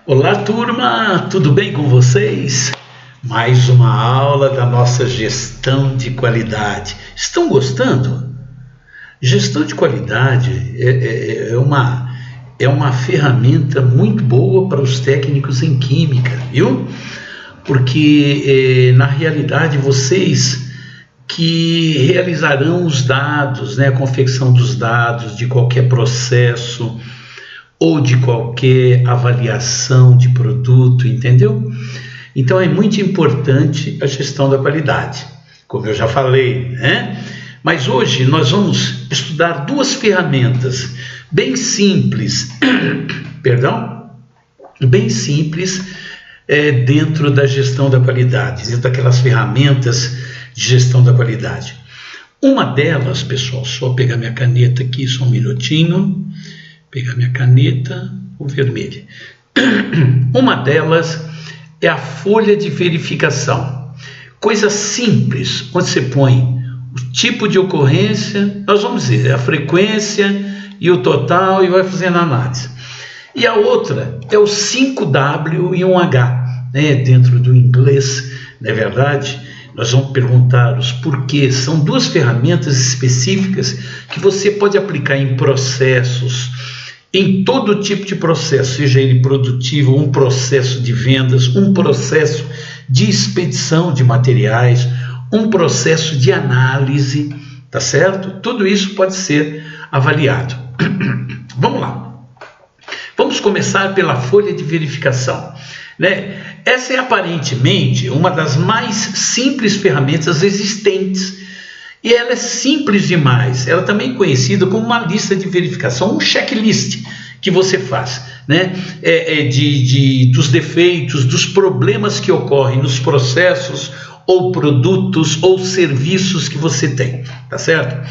Olá, turma, tudo bem com vocês? Mais uma aula da nossa gestão de qualidade. Estão gostando? Gestão de qualidade é uma ferramenta muito boa para os técnicos em química, viu? Porque na realidade vocês que realizarão os dados, né, a confecção dos dados de qualquer processo ou de qualquer avaliação de produto, entendeu? Então é muito importante a gestão da qualidade, como eu já falei, né? Mas hoje nós vamos estudar duas ferramentas bem simples, bem simples dentro da gestão da qualidade, dentro daquelas ferramentas de gestão da qualidade. Uma delas, pessoal, só pegar minha caneta aqui, só um minutinho. Pegar minha caneta, o vermelho. Uma delas é a folha de verificação. Coisa simples, onde você põe o tipo de ocorrência, nós vamos dizer a frequência e o total e vai fazendo a análise. E a outra é o 5W e 1H, né? Dentro do inglês, não é verdade? Nós vamos perguntar os porquês. São duas ferramentas específicas que você pode aplicar em processos, em todo tipo de processo, seja ele produtivo, um processo de vendas, um processo de expedição de materiais, um processo de análise, tá certo? Tudo isso pode ser avaliado. Vamos lá. Vamos começar pela folha de verificação, né? Essa é aparentemente uma das mais simples ferramentas existentes. E ela é simples demais, ela também é conhecida como uma lista de verificação, um checklist que você faz, né? Dos defeitos, dos problemas que ocorrem nos processos ou produtos ou serviços que você tem, tá certo?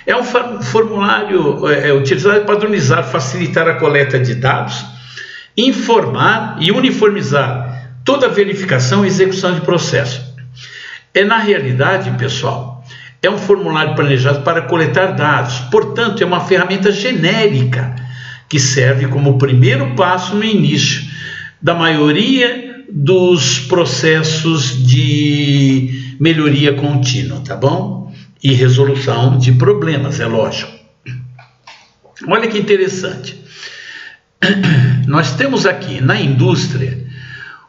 É um formulário utilizado para padronizar, facilitar a coleta de dados, informar e uniformizar toda a verificação e execução de processo. Na realidade, pessoal, é um formulário planejado para coletar dados, portanto, é uma ferramenta genérica que serve como primeiro passo no início da maioria dos processos de melhoria contínua, tá bom? E resolução de problemas, é lógico. Olha que interessante. Nós temos aqui na indústria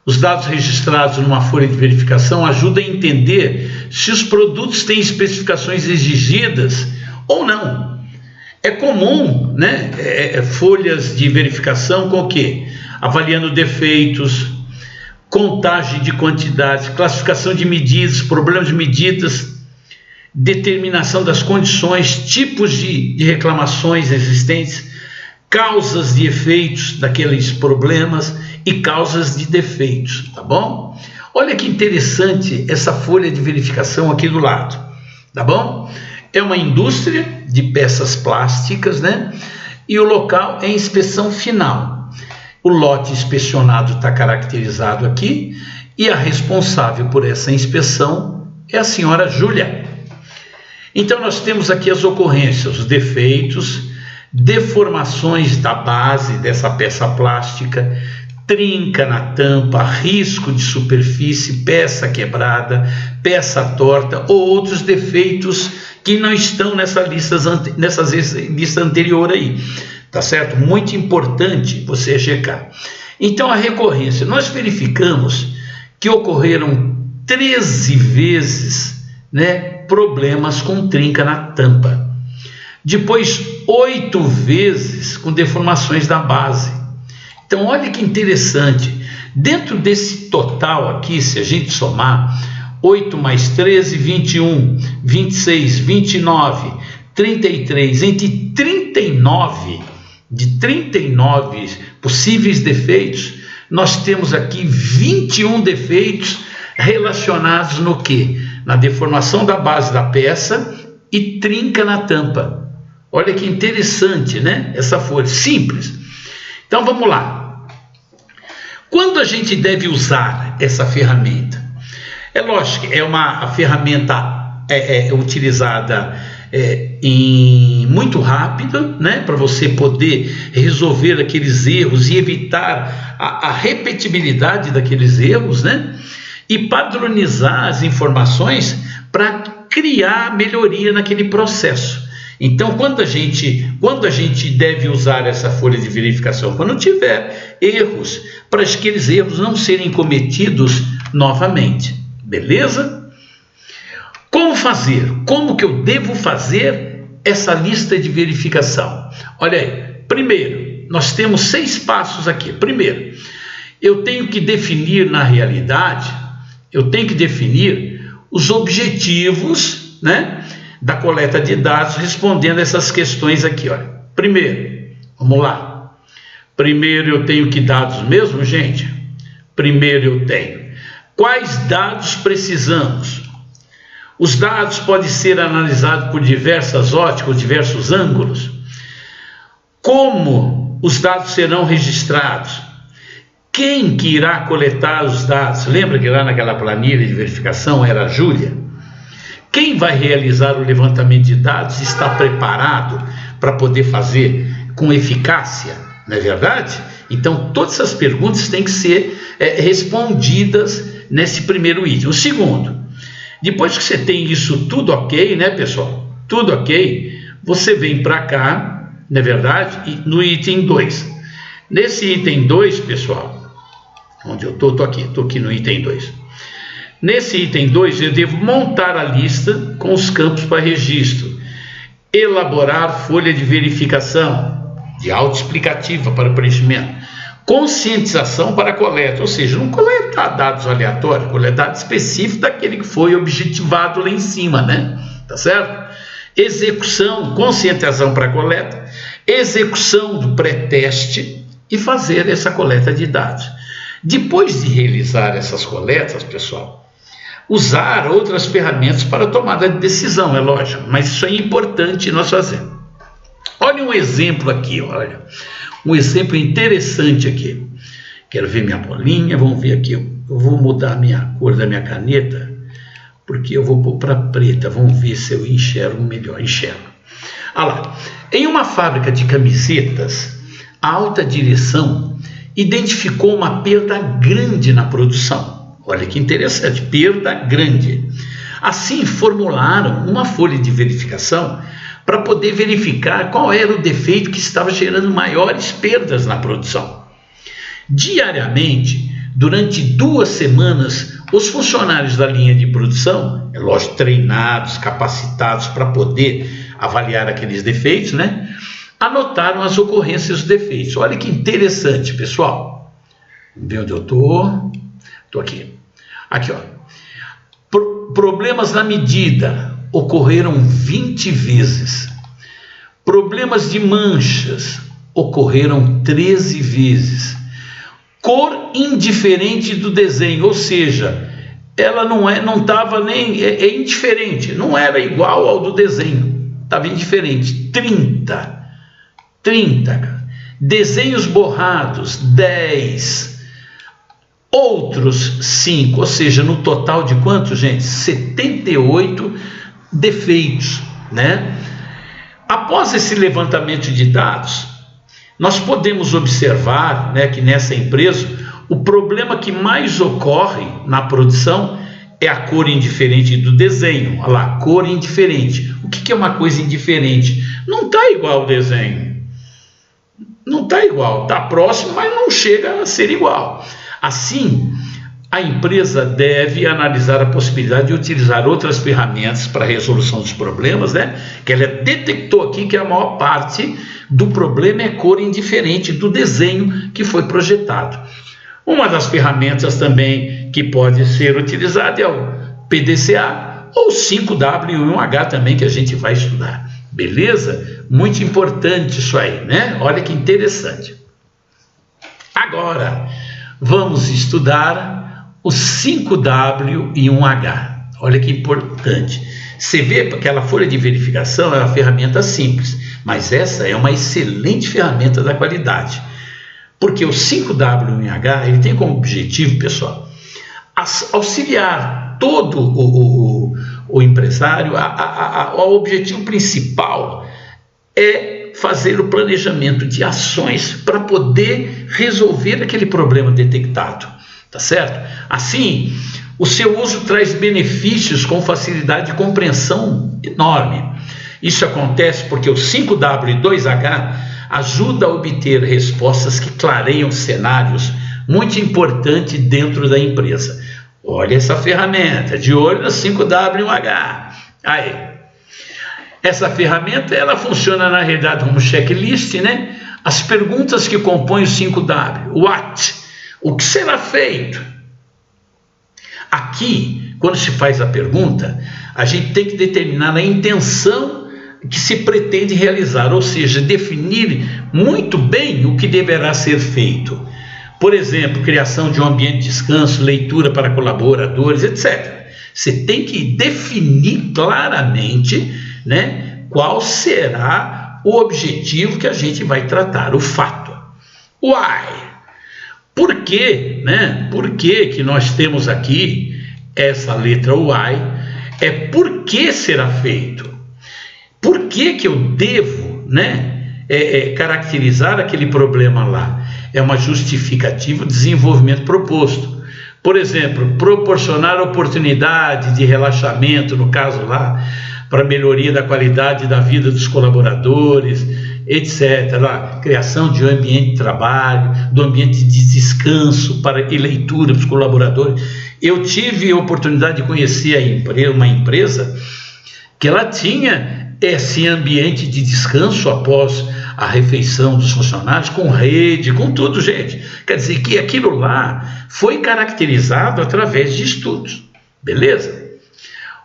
os dados registrados numa folha de verificação ajudam a entender se os produtos têm especificações exigidas ou não. É comum, né, folhas de verificação com o quê? Avaliando defeitos, contagem de quantidades, classificação de medidas, problemas de medidas, determinação das condições, tipos de reclamações existentes, causas de efeitos daqueles problemas e causas de defeitos, tá bom? Olha que interessante essa folha de verificação aqui do lado, tá bom? É uma indústria de peças plásticas, né? E o local é inspeção final. O lote inspecionado está caracterizado aqui e a responsável por essa inspeção é a senhora Júlia. Então nós temos aqui as ocorrências, os defeitos, deformações da base dessa peça plástica, trinca na tampa, risco de superfície, peça quebrada, peça torta ou outros defeitos que não estão nessa lista anterior aí, tá certo? Muito importante você checar. Então a recorrência, nós verificamos que ocorreram 13 vezes, né, problemas com trinca na tampa. Depois 8 vezes com deformações da base. Então, olha que interessante, dentro desse total aqui, se a gente somar 8 mais 13, 21, 26, 29, 33, entre 39 possíveis defeitos, nós temos aqui 21 defeitos relacionados no quê? Na deformação da base da peça e trinca na tampa. Olha que interessante, né? Essa folha simples. Então, vamos lá. Quando a gente deve usar essa ferramenta? É lógico, é uma ferramenta é utilizada muito rápida, né, para você poder resolver aqueles erros e evitar a repetibilidade daqueles erros, né, e padronizar as informações para criar melhoria naquele processo. Então, quando a gente deve usar essa folha de verificação? Quando tiver erros, para aqueles erros não serem cometidos novamente. Beleza? Como fazer? Como que eu devo fazer essa lista de verificação? Olha aí, primeiro, nós temos 6 passos aqui. Primeiro, eu tenho que definir na realidade, os objetivos, né, da coleta de dados, respondendo essas questões aqui. Olha. Primeiro, vamos lá. Primeiro eu tenho que dados mesmo, gente? Primeiro eu tenho. Quais dados precisamos? Os dados podem ser analisados por diversas óticas, diversos ângulos. Como os dados serão registrados? Quem que irá coletar os dados? Lembra que lá naquela planilha de verificação era a Júlia? Quem vai realizar o levantamento de dados está preparado para poder fazer com eficácia, não é verdade? Então, todas essas perguntas têm que ser respondidas nesse primeiro item. O segundo, depois que você tem isso tudo ok, né, pessoal? Tudo ok, você vem para cá, não é verdade? No item 2. Nesse item 2, pessoal, onde eu estou aqui no item 2. Nesse item 2, eu devo montar a lista com os campos para registro, elaborar folha de verificação, de autoexplicativa para preenchimento, conscientização para coleta, ou seja, não coletar dados aleatórios, coletar dados específicos daquele que foi objetivado lá em cima, né? Tá certo? Execução, conscientização para coleta, execução do pré-teste e fazer essa coleta de dados. Depois de realizar essas coletas, pessoal, usar outras ferramentas para tomada de decisão, é lógico, mas isso é importante nós fazermos. Olha um exemplo aqui, olha, um exemplo interessante aqui. Quero ver minha bolinha, vamos ver aqui, eu vou mudar a minha cor da minha caneta, porque eu vou pôr para preta, vamos ver se eu enxergo melhor, enxergo. Olha lá, em uma fábrica de camisetas, a alta direção identificou uma perda grande na produção. Olha que interessante, perda grande. Assim, formularam uma folha de verificação para poder verificar qual era o defeito que estava gerando maiores perdas na produção. Diariamente, durante 2 semanas, os funcionários da linha de produção, é lógico, treinados, capacitados para poder avaliar aqueles defeitos, né? Anotaram as ocorrências dos defeitos. Olha que interessante, pessoal. Vamos ver onde eu estou. Estou aqui. Aqui, ó. Problemas na medida ocorreram 20 vezes. Problemas de manchas ocorreram 13 vezes. Cor indiferente do desenho, ou seja, ela não estava nem indiferente, não era igual ao do desenho, estava indiferente. 30. Desenhos borrados, 10. Outros 5, ou seja, no total de quanto, gente? 78 defeitos, né? Após esse levantamento de dados, nós podemos observar, né, que nessa empresa o problema que mais ocorre na produção é a cor indiferente do desenho. Olha lá, cor indiferente. O que é uma coisa indiferente? Não está igual ao desenho. Não está igual, está próximo, mas não chega a ser igual. Assim, a empresa deve analisar a possibilidade de utilizar outras ferramentas para a resolução dos problemas, né? Que ela detectou aqui que a maior parte do problema é cor indiferente do desenho que foi projetado. Uma das ferramentas também que pode ser utilizada é o PDCA ou 5W e 1H também, que a gente vai estudar. Beleza? Muito importante isso aí, né? Olha que interessante. Agora, vamos estudar o 5W e 1H. Olha que importante. Você vê que aquela folha de verificação é uma ferramenta simples, mas essa é uma excelente ferramenta da qualidade. Porque o 5W e 1H, ele tem como objetivo, pessoal, auxiliar todo o empresário, o objetivo principal é fazer o planejamento de ações para poder resolver aquele problema detectado, tá certo? Assim, o seu uso traz benefícios com facilidade de compreensão enorme. Isso acontece porque o 5W e 2H ajuda a obter respostas que clareiam cenários muito importantes dentro da empresa. Olha essa ferramenta, de olho no 5W e 1H. Aí, essa ferramenta, ela funciona na realidade como checklist, né? As perguntas que compõem o 5W. What? O que será feito? Aqui, quando se faz a pergunta, a gente tem que determinar a intenção que se pretende realizar, ou seja, definir muito bem o que deverá ser feito. Por exemplo, criação de um ambiente de descanso, leitura para colaboradores, etc. Você tem que definir claramente, né, qual será o objetivo que a gente vai tratar, o fato. Why? Por quê, né? Por que nós temos aqui essa letra why? É por que será feito. Por que eu devo, né, caracterizar aquele problema lá? É uma justificativa do desenvolvimento proposto. Por exemplo, proporcionar oportunidade de relaxamento, no caso lá, para melhoria da qualidade da vida dos colaboradores, etc. Lá, criação de um ambiente de trabalho, do ambiente de descanso e leitura para os colaboradores. Eu tive a oportunidade de conhecer uma empresa que ela tinha esse ambiente de descanso após a refeição dos funcionários, com rede, com tudo, gente. Quer dizer que aquilo lá foi caracterizado através de estudos, beleza?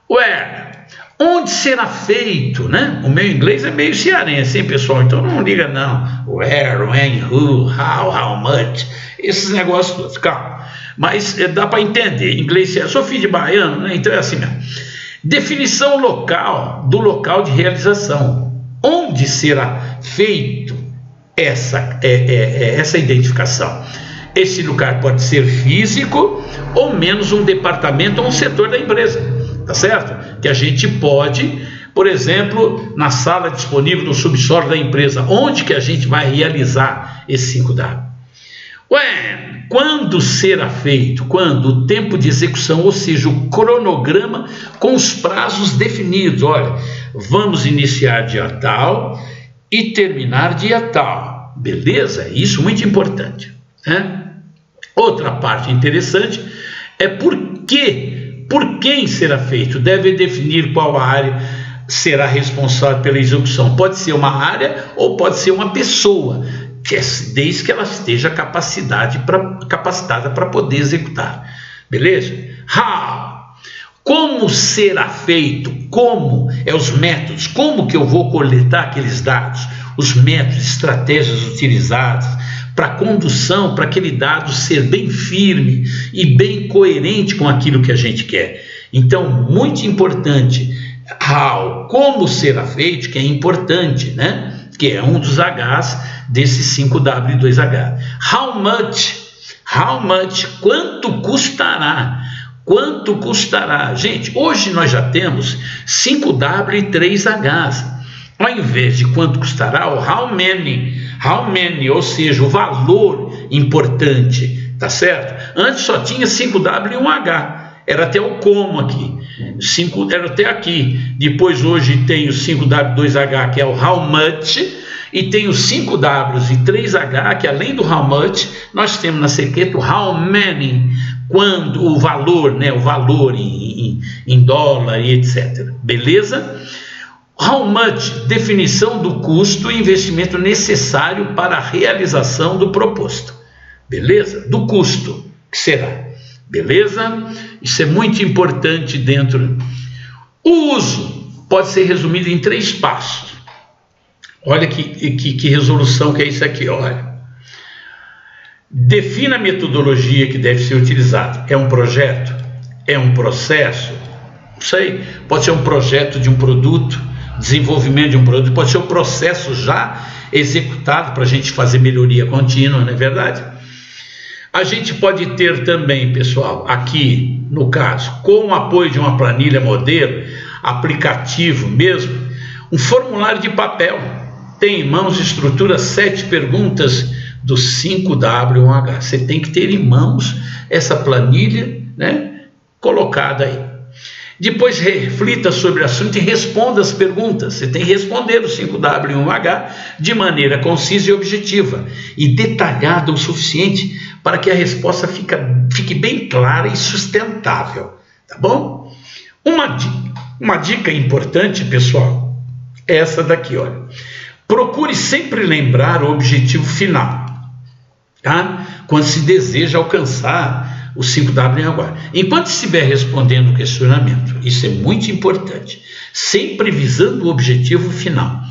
Where? Onde será feito, né? O meu inglês é meio cearense, hein, pessoal? Então não liga não. Where, when, who, how much, esses negócios todos, calma. Mas dá para entender, inglês, eu sou filho de baiano, né? Então é assim mesmo. Definição local do local de realização. Onde será feito essa identificação? Esse lugar pode ser físico ou menos um departamento ou um setor da empresa, tá certo? Que a gente pode, por exemplo, na sala disponível no subsolo da empresa, onde que a gente vai realizar esse 5W? Quando será feito? Quando? O tempo de execução, ou seja, o cronograma com os prazos definidos. Olha, vamos iniciar dia tal e terminar dia tal. Beleza? Isso é muito importante, né? Outra parte interessante é por quem será feito. Deve definir qual área será responsável pela execução. Pode ser uma área ou pode ser uma pessoa, desde que ela esteja capacitada para poder executar. Beleza? How? Como será feito? Como? Os métodos. Como que eu vou coletar aqueles dados? Os métodos, estratégias utilizadas para a condução, para aquele dado ser bem firme e bem coerente com aquilo que a gente quer. Então, muito importante. How? Como será feito? Que é importante, né? Que é um dos Hs desse 5W e 2H. How much? How much? Quanto custará? Quanto custará? Gente, hoje nós já temos 5W e 3Hs. Ao invés de quanto custará, o how many, ou seja, o valor importante, tá certo? Antes só tinha 5W e 1H. Era até o como aqui. Era até aqui. Depois hoje tem o 5W, 2H, que é o how much, e tem os 5Ws e 3H, que além do how much, nós temos na sequência o how many, quando o valor, né, o valor em dólar e etc. Beleza? How much, definição do custo e investimento necessário para a realização do proposto. Beleza? Do custo, que será? Beleza? Isso é muito importante dentro. O uso pode ser resumido em 3 passos. Olha que resolução que é isso aqui, olha. Defina a metodologia que deve ser utilizada. É um projeto? É um processo? Não sei. Pode ser um projeto de um produto, desenvolvimento de um produto, pode ser um processo já executado para a gente fazer melhoria contínua, não é verdade? A gente pode ter também, pessoal, aqui no caso, com o apoio de uma planilha modelo, aplicativo mesmo, um formulário de papel. Tem em mãos estrutura 7 perguntas do 5W1H. Você tem que ter em mãos essa planilha, né, colocada aí. Depois reflita sobre o assunto e responda as perguntas. Você tem que responder o 5W1H de maneira concisa e objetiva e detalhada o suficiente para que a resposta fique bem clara e sustentável, tá bom? Uma dica importante, pessoal, é essa daqui, olha. Procure sempre lembrar o objetivo final, tá? Quando se deseja alcançar o 5W1H. Enquanto estiver respondendo o questionamento, isso é muito importante, sempre visando o objetivo final.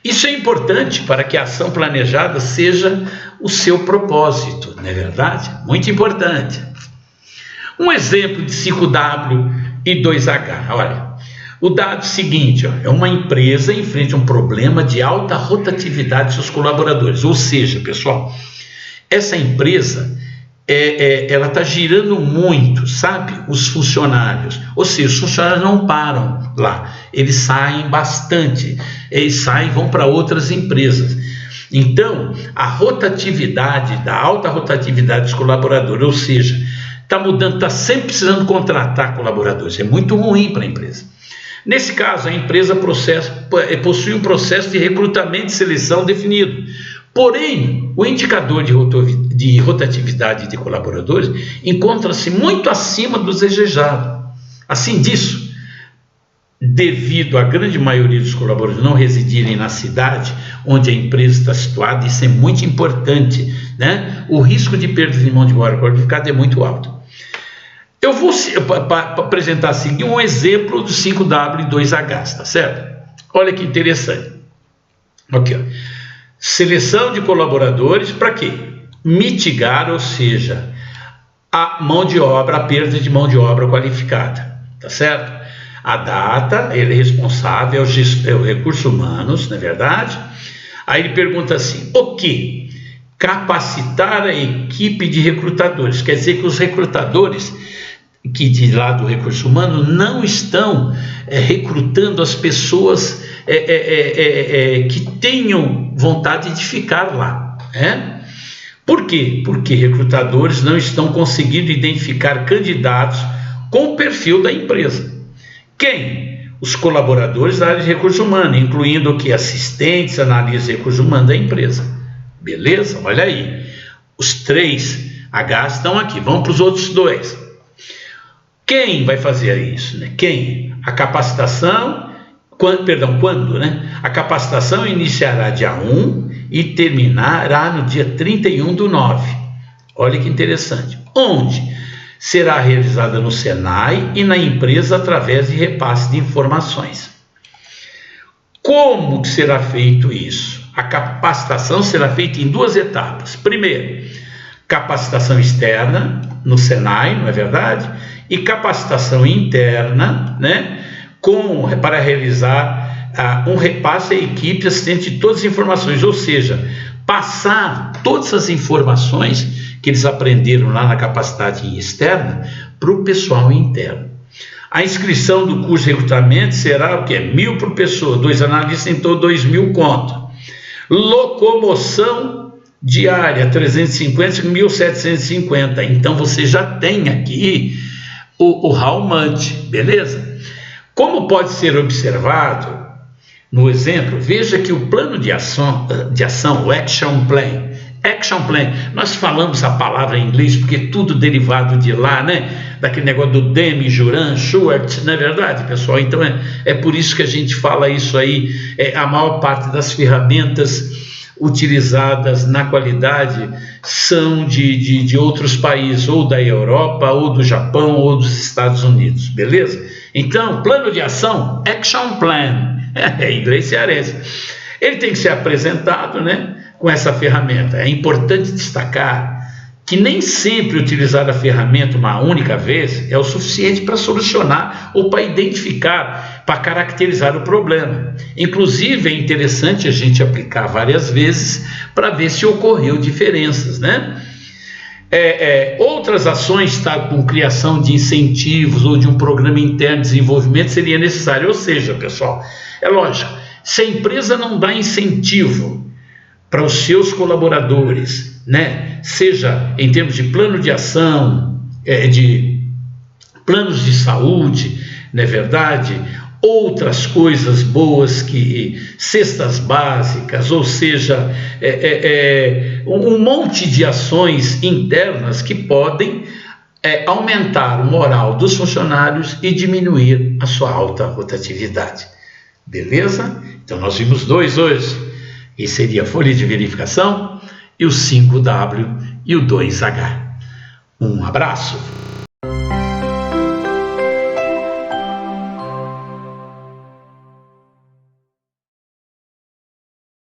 Isso é importante para que a ação planejada seja o seu propósito, não é verdade? Muito importante. Um exemplo de 5W e 2H, olha. O dado seguinte, ó, é uma empresa enfrenta um problema de alta rotatividade de seus colaboradores. Ou seja, pessoal, essa empresa ela está girando muito, sabe? Os funcionários. Ou seja, os funcionários não param lá. Eles saem bastante. Eles saem e vão para outras empresas. Então, a rotatividade, da alta rotatividade dos colaboradores, ou seja, está mudando, está sempre precisando contratar colaboradores. É muito ruim para a empresa. Nesse caso, a empresa possui um processo de recrutamento e seleção definido. Porém, o indicador de rotatividade de colaboradores encontra-se muito acima do desejado. Assim disso, devido à grande maioria dos colaboradores não residirem na cidade onde a empresa está situada, isso é muito importante, né? O risco de perda de mão de obra qualificada é muito alto. Eu vou apresentar assim um exemplo do 5W e 2H, tá certo? Olha que interessante. Aqui, ó. Seleção de colaboradores para quê? Mitigar, ou seja, a mão de obra, a perda de mão de obra qualificada, tá certo? A data, ele é responsável, é o recursos humanos, não é verdade? Aí ele pergunta assim, o que? Capacitar a equipe de recrutadores, quer dizer que os recrutadores que de lá do recurso humano não estão recrutando as pessoas que tenham vontade de ficar lá. Por quê? Porque recrutadores não estão conseguindo identificar candidatos com o perfil da empresa. Quem? Os colaboradores da área de recursos humanos, incluindo o que? Assistentes, analistas de recursos humanos da empresa. Beleza? Olha aí. Os 3H estão aqui. Vamos para os outros 2. Quem vai fazer isso, né? Quem? A capacitação, quando, né? A capacitação iniciará dia 1 e terminará no dia 31/9. Olha que interessante. Onde? Será realizada no Senai e na empresa através de repasse de informações. Como que será feito isso? A capacitação será feita em 2 etapas. Primeiro, capacitação externa no Senai, não é verdade? E capacitação interna, né, para realizar um repasse à equipe assistente de todas as informações, ou seja, passar todas as informações que eles aprenderam lá na capacidade externa para o pessoal interno. A inscrição do curso de recrutamento será o quê? 1.000 por pessoa, 2 analistas, então 2.000 conto. Locomoção diária, 350, 1.750. Então você já tem aqui o how much, beleza? Como pode ser observado no exemplo, veja que o plano de ação, o action plan, nós falamos a palavra em inglês porque é tudo derivado de lá, né? Daquele negócio do Demi, Juran, Schwartz, não é verdade, pessoal? Então é por isso que a gente fala isso aí. A maior parte das ferramentas utilizadas na qualidade são de outros países, ou da Europa, ou do Japão, ou dos Estados Unidos, beleza? Então, plano de ação, action plan, inglês cearense, ele tem que ser apresentado, né, com essa ferramenta. É importante destacar que nem sempre utilizar a ferramenta uma única vez é o suficiente para solucionar ou para identificar, para caracterizar o problema. Inclusive, é interessante a gente aplicar várias vezes para ver se ocorreu diferenças, né? Outras ações, tá, com criação de incentivos ou de um programa interno de desenvolvimento seria necessário. Ou seja, pessoal, é lógico, se a empresa não dá incentivo para os seus colaboradores, né, seja em termos de plano de ação, de planos de saúde, não é verdade? Outras coisas boas, que cestas básicas, ou seja, um monte de ações internas que podem aumentar o moral dos funcionários e diminuir a sua alta rotatividade. Beleza? Então nós vimos 2 hoje, e seria a folha de verificação e o 5W e o 2H. Um abraço!